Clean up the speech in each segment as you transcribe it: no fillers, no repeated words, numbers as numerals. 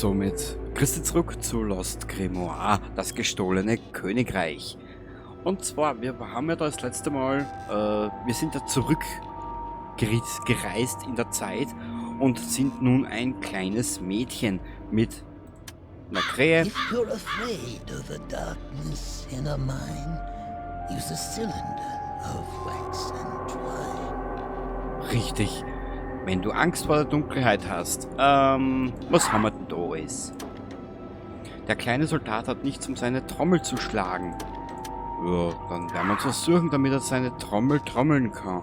somit Christi zurück zu Lost Grimoire, das gestohlene Königreich. Und zwar, wir haben ja da das letzte Mal, wir sind da zurückgereist in der Zeit und sind nun ein kleines Mädchen mit einer Krähe. If you're afraid of the darkness in a mine, use a cylinder of wax and twine. Richtig. Wenn du Angst vor der Dunkelheit hast, was haben wir denn da alles? Der kleine Soldat hat nichts, um seine Trommel zu schlagen. Ja, dann werden wir uns was suchen, damit er seine Trommel trommeln kann.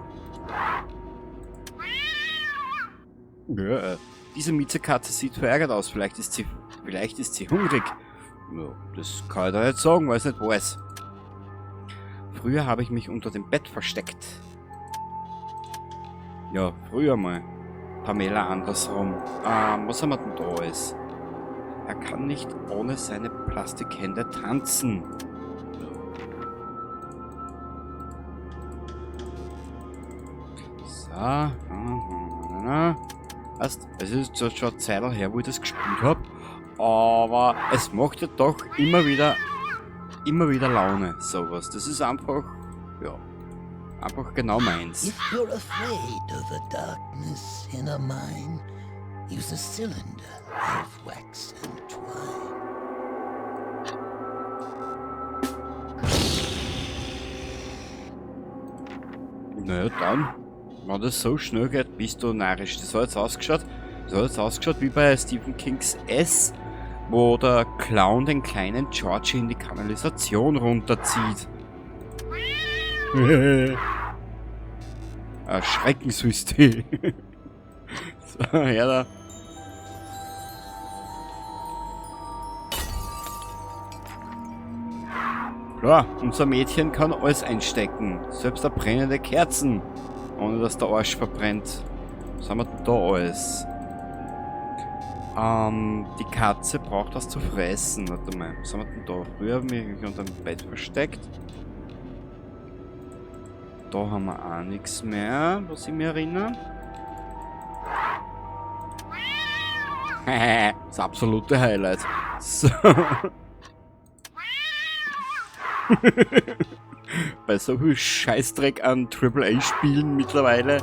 Ja, diese Miezekatze sieht verärgert aus. Vielleicht ist sie hungrig. Ja, das kann ich da nicht sagen, weil ich es nicht weiß. Früher habe ich mich unter dem Bett versteckt. Ja, früher mal. Pamela andersrum. Was haben wir denn da alles? Er kann nicht ohne seine Plastikhände tanzen. So. Weißt, es ist schon eine Zeit her, wo ich das gespielt habe. Aber es macht ja doch immer wieder Laune, sowas. Das ist einfach, ja, einfach genau meins. If you're afraid of the darkness in a mine, use a cylinder of wax and twine. Naja, dann, wenn das so schnell geht, bist du narrisch. Das hat jetzt ausgeschaut wie bei Stephen Kings S, wo der Clown den kleinen Georgie in die Kanalisation runterzieht. Schreckenssystem. So, ja da. Klar, unser Mädchen kann alles einstecken. Selbst eine brennende Kerzen. Ohne dass der Arsch verbrennt. Was haben wir denn da alles? Die Katze braucht was zu fressen. Warte mal, was haben wir denn da? Früher haben wir mich unter dem Bett versteckt. Da haben wir auch nichts mehr, was ich mir erinnere. Das absolute Highlight. So. Bei so viel Scheißdreck an AAA-Spielen mittlerweile.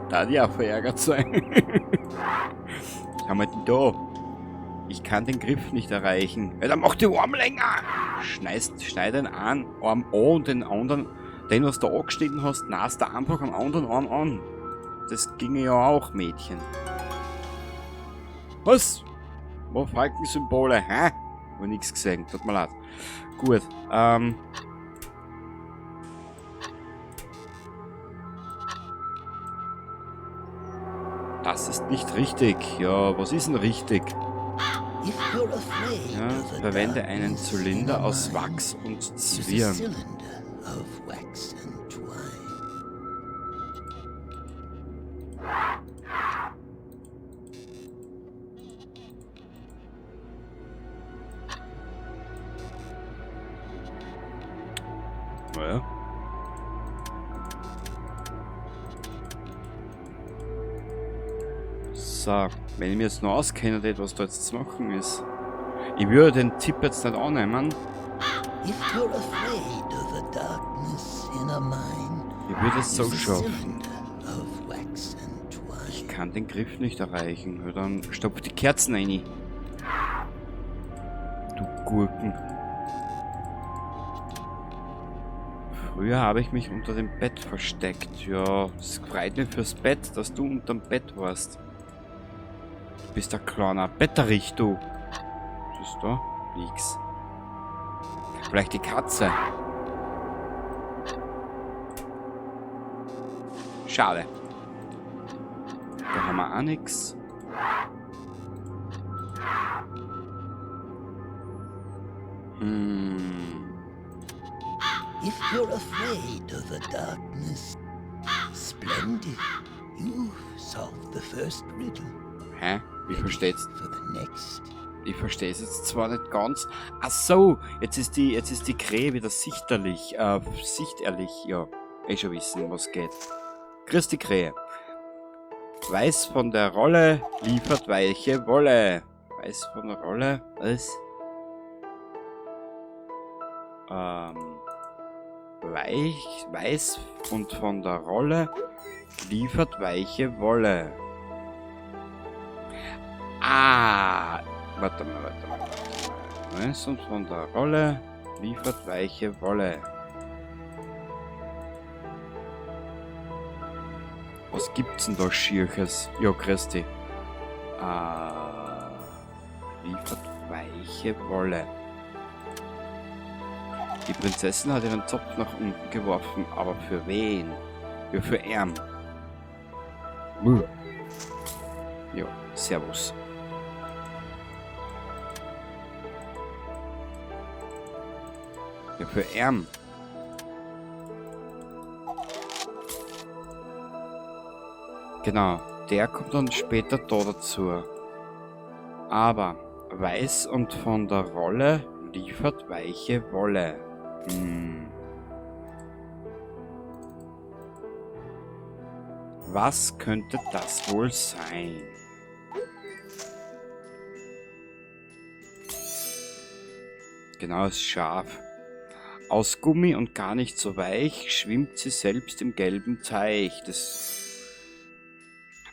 Da die auch verärgert sein. Was haben wir denn da? Ich kann den Griff nicht erreichen. Ja, dann mach die Arm länger! Schneid den einen Arm an und den anderen, den was du angeschnitten hast, nast da einfach am anderen Arm an. Das ginge ja auch, Mädchen. Was? Wo Falkensymbole, hä? Hab nichts gesehen, tut mir leid. Gut, das ist nicht richtig. Ja, was ist denn richtig? If you're afraid Ja, of the verwende einen darkness in Zylinder a aus mine, Wachs und use a Zwirn. cylinder of wax and twine. Naja. So, wenn ich mir jetzt noch auskenne, was da jetzt zu machen ist. Ich würde den Tipp jetzt nicht annehmen. If you're afraid of the darkness in a mine, Ich würde es so use a schaffen. cylinder of wax and twine. Ich kann den Griff nicht erreichen. Ja, dann stopf die Kerzen rein. Du Gurken. Früher habe ich mich unter dem Bett versteckt. Ja, es freut mich fürs Bett, dass du unterm Bett warst. Du bist ein kleiner Betterich, du. Was ist da? Nix. Vielleicht die Katze. Schade. Da haben wir auch nix. If you're afraid of the darkness, splendid. You've solved the first riddle. Hä? Wie versteht's? For the next. Ich verstehe es jetzt zwar nicht ganz. Ach so, jetzt ist die Krähe wieder sichterlich. Sichterlich, ja. Eh schon wissen, was geht. Grüß die Krähe. Weiß von der Rolle liefert weiche Wolle. Weiß von der Rolle, was? Weiß und von der Rolle liefert weiche Wolle. Ah, warte mal. Weiß und von der Rolle liefert weiche Wolle. Was gibt's denn da Schierches? Ja, Christi. Liefert weiche Wolle. Die Prinzessin hat ihren Zopf nach unten geworfen, aber für wen? Ja, für Erm. Ja, servus. Ja, für Erm. Genau, der kommt dann später da dazu. Aber weiß und von der Rolle liefert weiche Wolle. Was könnte das wohl sein? Genau, das Schaf. Aus Gummi und gar nicht so weich schwimmt sie selbst im gelben Teich. Das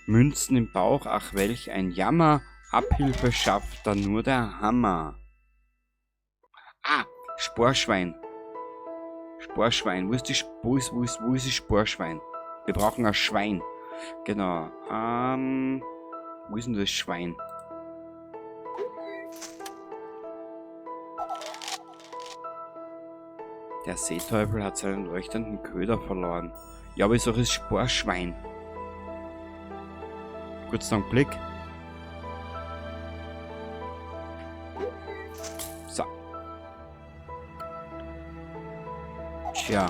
Münzen im Bauch, ach welch ein Jammer. Abhilfe schafft da nur der Hammer. Ah, Sporschwein. Sporschwein. Wo ist das Sporschwein? Wir brauchen ein Schwein. Genau. Wo ist denn das Schwein? Der Seeteufel hat seinen leuchtenden Köder verloren. Ja, aber ich sage, es ist Sporschwein. Kurzen Blick. So. Tja.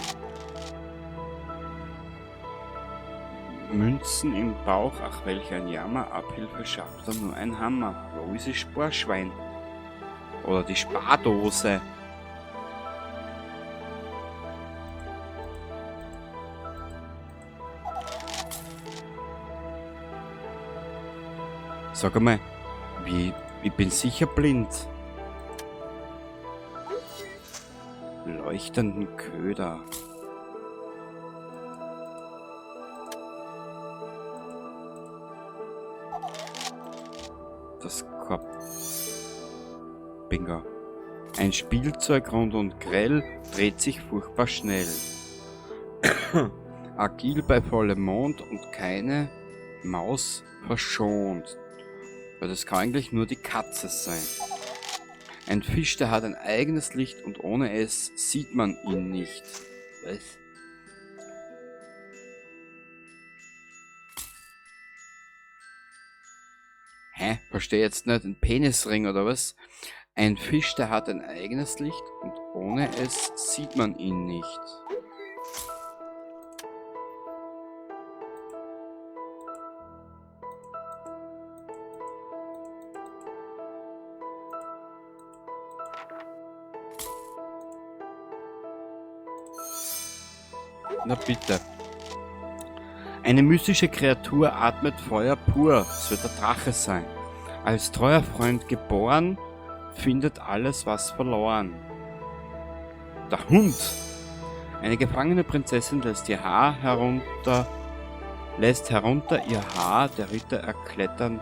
Münzen im Bauch, ach welch ein Jammer, Abhilfe schafft da nur ein Hammer. Wo ist das Sporschwein? Oder die Spardose? Sag einmal, ich bin sicher blind. Leuchtenden Köder. Das Kopf. Bingo. Ein Spielzeug rund und grell dreht sich furchtbar schnell. Agil bei vollem Mond und keine Maus verschont. Weil das kann eigentlich nur die Katze sein. Ein Fisch, der hat ein eigenes Licht und ohne es sieht man ihn nicht. Was? Hä? Verstehe jetzt nicht. Ein Penisring oder was? Ein Fisch, der hat ein eigenes Licht und ohne es sieht man ihn nicht. Na bitte. Eine mystische Kreatur atmet Feuer pur. Es wird der Drache sein. Als treuer Freund geboren, findet alles was verloren. Der Hund. Eine gefangene Prinzessin lässt herunter ihr Haar, der Ritter erklettern.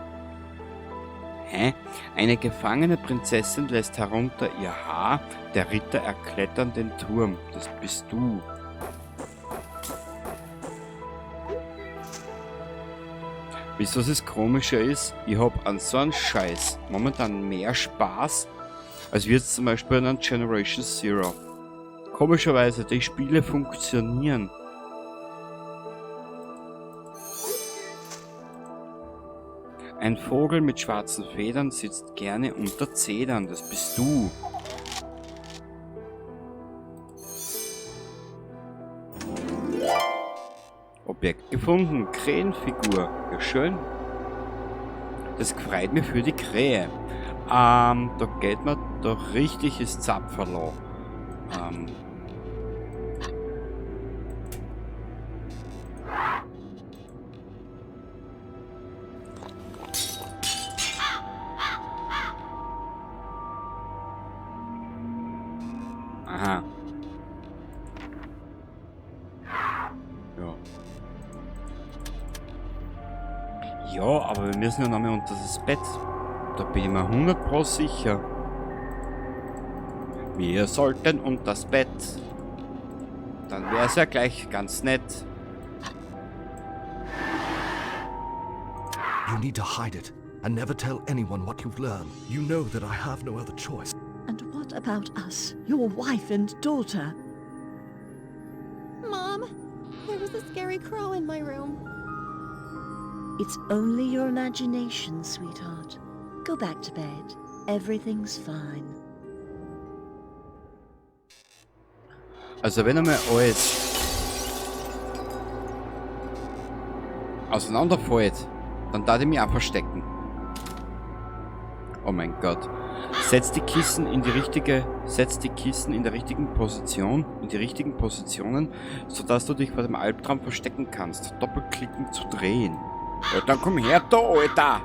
Hä? Eine gefangene Prinzessin lässt herunter ihr Haar, der Ritter erklettern den Turm. Das bist du. Wisst ihr, was das Komische ist? Ich hab an so einen Scheiß momentan mehr Spaß, als wie jetzt zum Beispiel an Generation Zero. Komischerweise, die Spiele funktionieren. Ein Vogel mit schwarzen Federn sitzt gerne unter Zedern. Das bist du. Objekt gefunden. Krähenfigur. Ja, schön. Das freut mich für die Krähe. Da geht mir doch richtig das Zapferl. Ja, aber wir müssen ja nochmal unter das Bett. Da bin ich mir 100% sicher. Wir sollten unter das Bett. Dann wäre es ja gleich ganz nett. You need to hide it and never tell anyone what you've learned. You know that I have no other choice. And what about us, your wife and daughter? Mom, there was a scary crow in my room. It's only your imagination, sweetheart. Go back to bed. Everything's fine. Also wenn einmal alles auseinanderfällt, dann darf ich mich auch verstecken. Oh mein Gott. Setz die Kissen in der richtigen Position, in die richtigen Positionen, sodass du dich vor dem Albtraum verstecken kannst. Doppelklicken zu drehen. Ja, dann komm her da, Alter!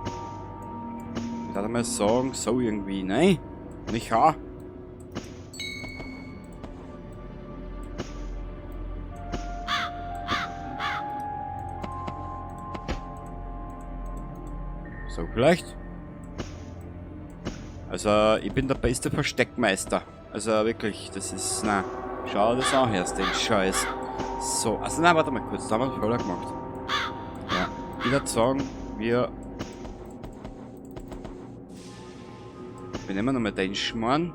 Ich darf mal sagen, so irgendwie, ne? Nicht ha? So vielleicht? Also, ich bin der beste Versteckmeister. Also wirklich, das ist, na, schau das an, erst den Scheiß. So, also na, warte mal kurz, da haben wir einen Fehler gemacht. Ja, ich würde sagen, wir nehmen nochmal den Schmarrn.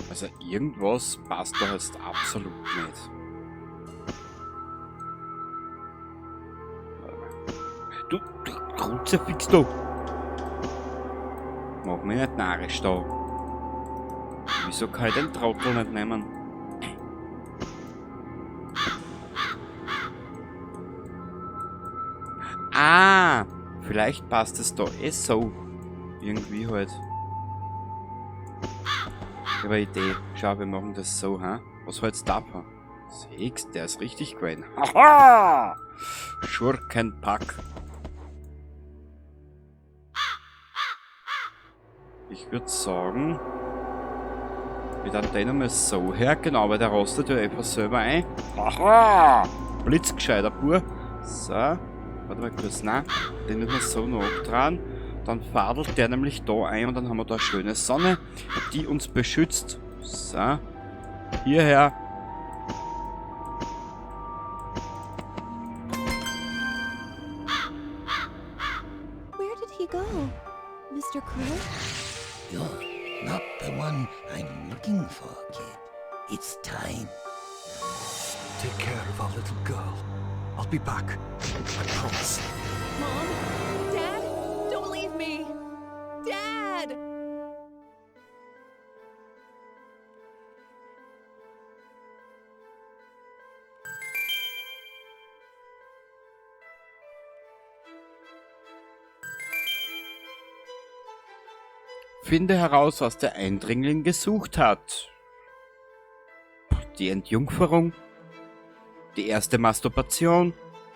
Also irgendwas passt da jetzt absolut nicht. Du Kruzifix da! Mach mich nicht narrisch da. Wieso kann ich den Trottel nicht nehmen? Ah! Vielleicht passt es da eh so. Irgendwie halt. Ich habe eine Idee. Schau, wir machen das so, ha? Was hältst du davon? Siehst, der ist richtig gewesen. Haha! Schurkenpack. Ich würde sagen, wir dann den einmal so her, genau, weil der rostet ja einfach selber ein. Haha! Blitzgescheiter Bur. So, warte mal kurz, nein, den müssen wir so noch dran. Dann fadelt der nämlich da ein und dann haben wir da eine schöne Sonne, die uns beschützt. So, hierher. Where did he go? Mr. Crow? You're not the one I'm looking for, kid. It's time. Take care of our little girl. I'll be back. I promise. Mom? Dad? Don't leave me! Dad! Finde heraus, was der Eindringling gesucht hat. Die Entjungferung, die erste Masturbation,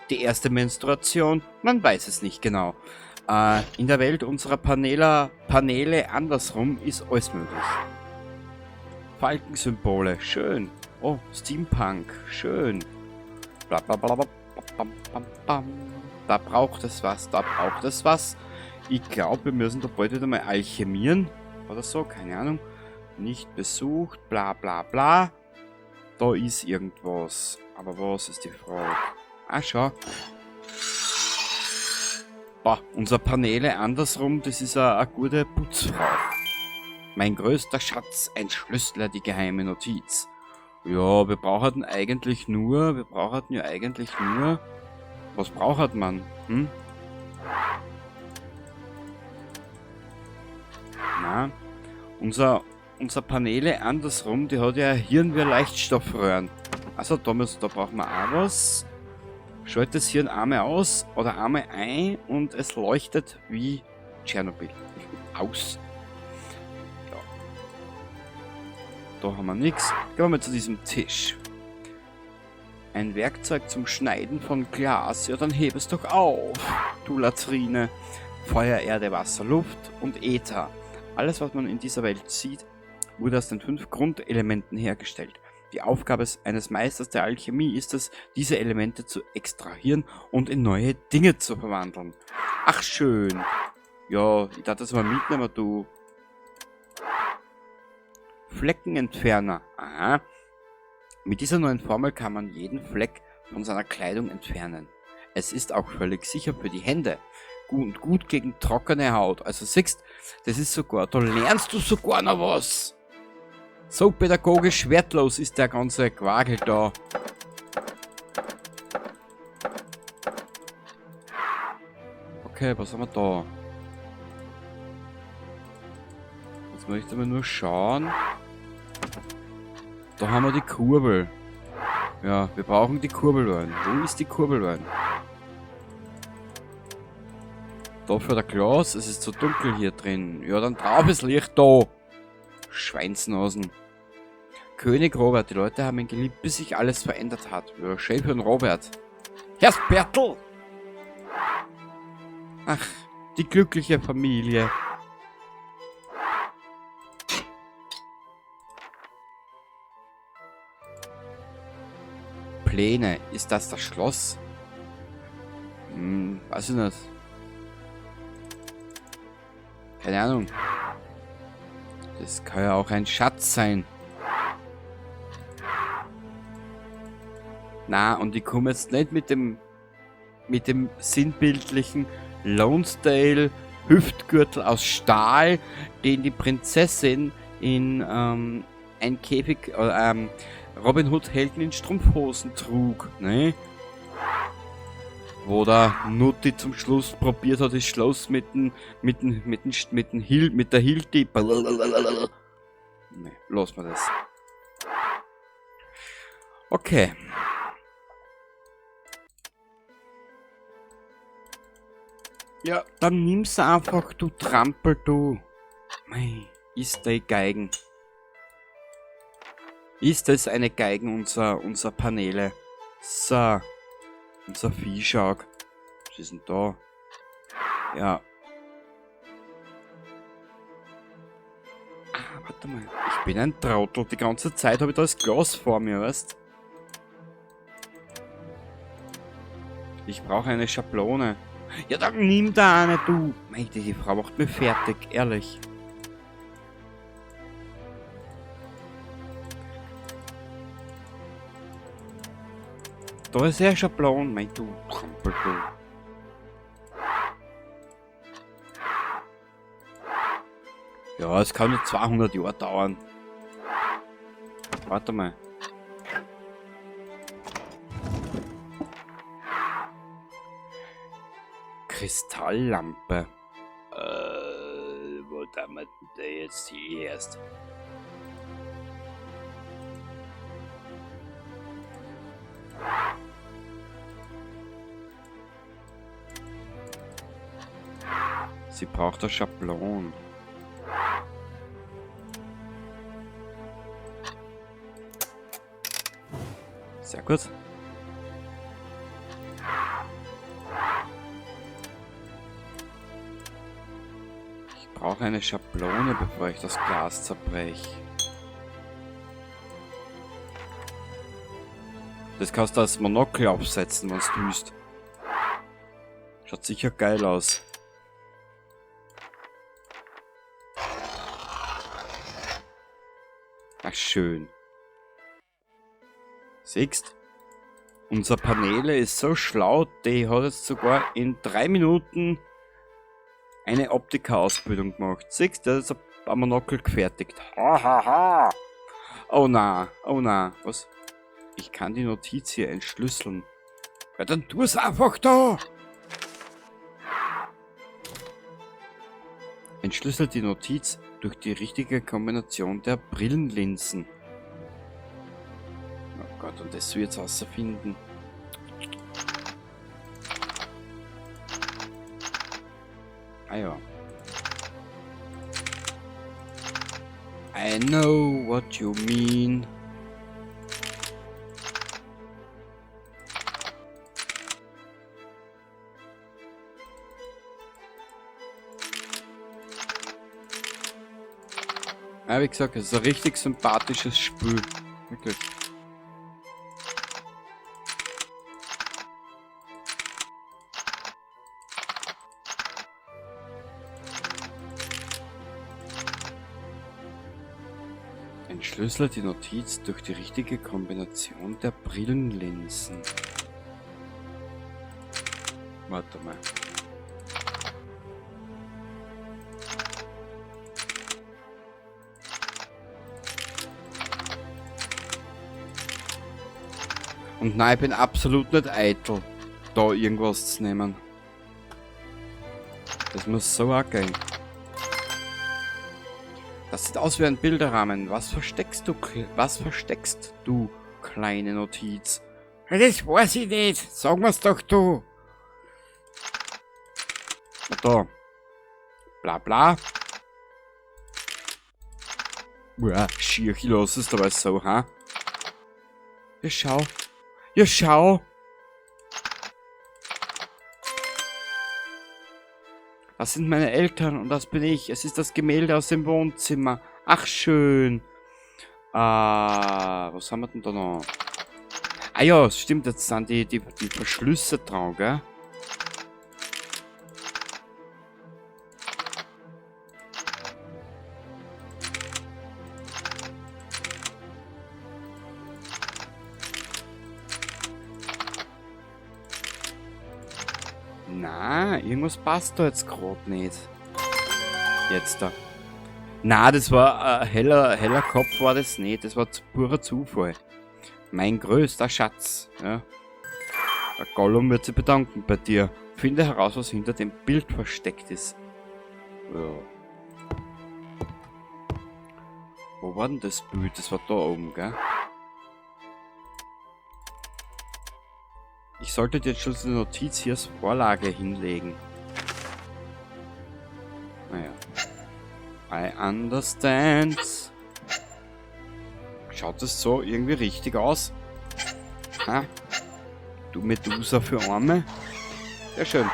die erste Menstruation, man weiß es nicht genau. In der Welt unserer Paneele andersrum ist alles möglich. Falkensymbole, schön. Oh, Steampunk, schön. Blablabla. Da braucht es was, da braucht es was. Ich glaube, wir müssen da bald wieder mal alchemieren. Oder so, keine Ahnung. Nicht besucht, bla bla bla. Da ist irgendwas. Aber was ist die Frage? Ah, schau. Boah, unser Paneele andersrum, das ist eine gute Putzfrau. Mein größter Schatz, ein Schlüssel, die geheime Notiz. Ja, wir brauchen eigentlich nur, was braucht man? Hm? Na, unser Paneele andersrum, die hat ja Hirn wie Leichtstoffröhren. Also da brauchen wir auch was. Schalt das Hirn einmal aus oder einmal ein und es leuchtet wie Tschernobyl. Aus. Ja. Da haben wir nichts. Gehen wir mal zu diesem Tisch. Ein Werkzeug zum Schneiden von Glas. Ja, dann heb es doch auf, du Latrine. Feuer, Erde, Wasser, Luft und Äther. Alles, was man in dieser Welt sieht, wurde aus den 5 Grundelementen hergestellt. Die Aufgabe eines Meisters der Alchemie ist es, diese Elemente zu extrahieren und in neue Dinge zu verwandeln. Ach schön. Ja, ich dachte, das mal mitnehmen, du. Fleckenentferner. Aha. Mit dieser neuen Formel kann man jeden Fleck von seiner Kleidung entfernen. Es ist auch völlig sicher für die Hände. Gut gegen trockene Haut. Also siehst, das ist sogar, da lernst du sogar noch was. So pädagogisch wertlos ist der ganze Quagel da. Okay, was haben wir da? Jetzt möchte ich mal nur schauen. Da haben wir die Kurbel. Ja, wir brauchen die Kurbelwellen. Wo ist die Kurbelwellen? Da für der Glas, es ist so dunkel hier drin. Ja, dann drauf ist Licht da. Schweinsnasen. König Robert, die Leute haben ihn geliebt, bis sich alles verändert hat. Ja, schön für den Robert. Herr Bertel! Ach, die glückliche Familie. Pläne, ist das das Schloss? Weiß ich nicht. Keine Ahnung. Das kann ja auch ein Schatz sein. Na, und ich komme jetzt nicht mit dem sinnbildlichen Lonesdale Hüftgürtel aus Stahl, den die Prinzessin in ein Käfig Robin Hood Helden in Strumpfhosen trug, ne? Wo der Nutti zum Schluss probiert hat, das Schloss mit der Hilti. Ne, lassen wir das. Okay. Ja, dann nimm's einfach, du Trampel, du. Mei, ist die Geigen. Ist das eine Geigen, unser Paneele? So. Unser Viehschlag. Was ist denn da? Ja. Ah, warte mal. Ich bin ein Trottel. Die ganze Zeit habe ich da das Glas vor mir, weißt? Ich brauche eine Schablone. Ja, dann nimm da eine, du. Mei, die Frau macht mir fertig, ehrlich. Da ist ja Schablon, mein du Trampel, du. Ja, es kann nur 200 Jahre dauern. Warte mal. Kristalllampe. Wo damit der jetzt hier erst? Sie braucht eine Schablon. Sehr gut. Ich brauche eine Schablone, bevor ich das Glas zerbreche. Das kannst du als Monokel aufsetzen, wenn du willst. Schaut sicher geil aus. Ach, schön. Siehst? Unser Paneele ist so schlau, die hat jetzt sogar in 3 Minuten eine Optika-Ausbildung gemacht. Siehst du, der ist ein Monokel gefertigt. Ha, ha, ha. Oh na, oh na. Was? Ich kann die Notiz hier entschlüsseln. Ja, dann tu es einfach da! Entschlüsselt die Notiz durch die richtige Kombination der Brillenlinsen. Oh Gott, und das will jetzt herausfinden. Ah ja. I know what you mean. Ja, wie gesagt, es ist ein richtig sympathisches Spiel. Wirklich. Entschlüssele die Notiz durch die richtige Kombination der Brillenlinsen. Warte mal. Und nein, ich bin absolut nicht eitel, da irgendwas zu nehmen. Das muss so auch gehen. Das sieht aus wie ein Bilderrahmen. Was versteckst du, kleine Notiz? Das weiß ich nicht. Sag mir's doch du. Na da. Bla bla. Uah, schier, ich lass es dabei so, ha? Ja, schau. Ja, schau. Das sind meine Eltern und das bin ich. Es ist das Gemälde aus dem Wohnzimmer. Ach, schön. Was haben wir denn da noch? Ah ja, stimmt, jetzt sind die Verschlüsse dran, gell? Na, irgendwas passt da jetzt gerade nicht. Jetzt da. Na, das war heller Kopf war das nicht. Das war purer Zufall. Mein größter Schatz. Ja. Der Gollum wird sich bedanken bei dir. Finde heraus, was hinter dem Bild versteckt ist. Ja. Wo war denn das Bild? Das war da oben, gell? Ich sollte dir jetzt schon eine Notiz hier als Vorlage hinlegen. Naja. I understand. Schaut das so irgendwie richtig aus? Ha? Du Medusa für Arme? Sehr schön.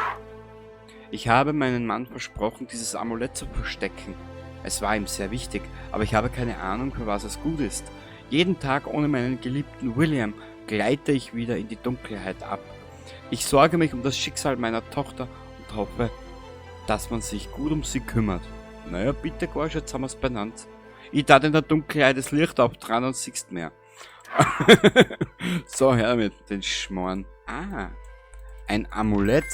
Ich habe meinem Mann versprochen, dieses Amulett zu verstecken. Es war ihm sehr wichtig, aber ich habe keine Ahnung, für was es gut ist. Jeden Tag ohne meinen geliebten William gleite ich wieder in die Dunkelheit ab. Ich sorge mich um das Schicksal meiner Tochter und hoffe, dass man sich gut um sie kümmert. Naja, bitte, Gorsch, jetzt haben wir es benannt. Ich tat in der Dunkelheit das Licht abdran und siehst mehr. So, her mit den Schmoren. Ah, ein Amulett.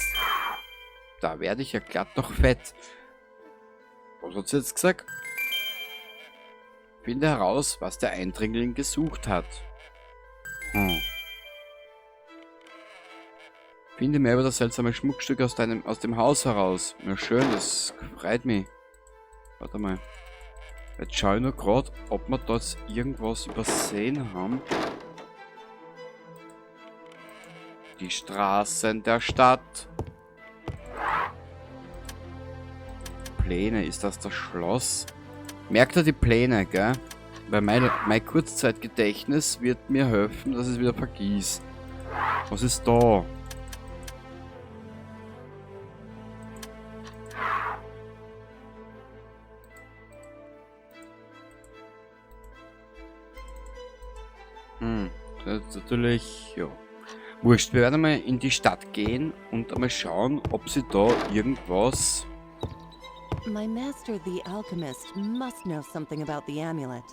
Da werde ich ja glatt noch fett. Was hat sie jetzt gesagt? Finde heraus, was der Eindringling gesucht hat. Finde mehr über das seltsame Schmuckstück aus dem Haus heraus. Na schön, das freut mich. Warte mal. Jetzt schaue ich nur gerade, ob wir dort irgendwas übersehen haben. Die Straßen der Stadt. Pläne, ist das das Schloss? Merkt ihr die Pläne, gell? Weil mein Kurzzeitgedächtnis wird mir helfen, dass es wieder vergießt. Was ist da? Das ist natürlich, ja. Wurscht, wir werden einmal in die Stadt gehen und einmal schauen, ob sie da irgendwas... My master, the alchemist, must know something about the amulet.